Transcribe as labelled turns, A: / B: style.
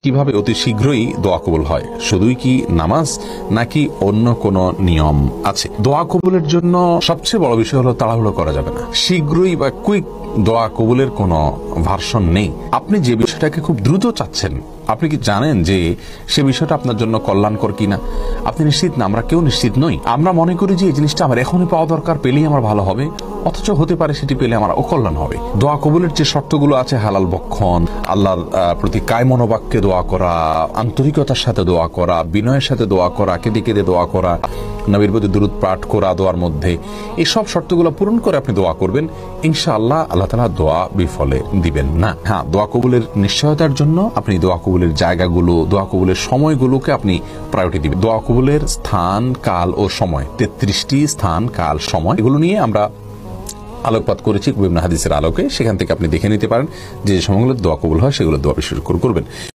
A: কিভাবে অতি শীঘ্রই দোয়া কবুল হয়? শুধুই কি নামাজ নাকি অন্য কোনো নিয়ম আছে? দোয়া কবুলের জন্য সবচেয়ে বড় বিষয় হলো তাড়াহুড়ো করা যাবে না। শীঘ্রই বা কুইক দোয়া কবুলের কোনো ভার্সন নেই। আপনি যে বিষয়টাকে খুব দ্রুত চাচ্ছেন, আপনি কি জানেন যে সে বিষয়টা আপনার জন্য কল্যাণকর কিনা? আপনি নিশ্চিত না, আমরা কেউ নিশ্চিত নই। আমরা মনে করি যে এই জিনিসটা আমার এখনই পাওয়া দরকার, পেলেই আমার ভালো হবে, অথচ হতে পারে সেটি পেলে আমার অকল্যাণ হবে। দোয়া কবুলের যে শর্তগুলো আছে, হালাল বক্ষণ, আল্লাহর প্রতি কায় মনোবাক্যে দোয়া করা, আন্তরিকতার সাথে দোয়া করা, বিনয়ের সাথে দোয়া করা, কেঁদে কেঁদে দোয়া করা, নবীর প্রতি দুরূদ পাঠ করা দোয়ার মধ্যে, এই সব শর্তগুলো পূরণ করে আপনি দোয়া করবেন, ইনশাআল্লাহ আল্লাহ তাআলা দোয়া বিফলে দিবেন না। হ্যাঁ, দোয়া কবুলের নিশ্চয়তার জন্য আপনি দোয়া কবুলের জায়গাগুলো, দোয়া কবুলের সময়গুলোকে আপনি প্রায়োরিটি দিবেন। দোয়া কবুলের স্থান, কাল ও সময়, 33টি স্থান, কাল, সময়, এগুলো নিয়ে আমরা আলোকপাত করেছি বিভিন্ন হাদিসের আলোকে। সেখান থেকে আপনি দেখে নিতে পারেন যে সময়গুলো দোয়া কবুল হয় সেগুলো দোয়া বেশি করে করবেন।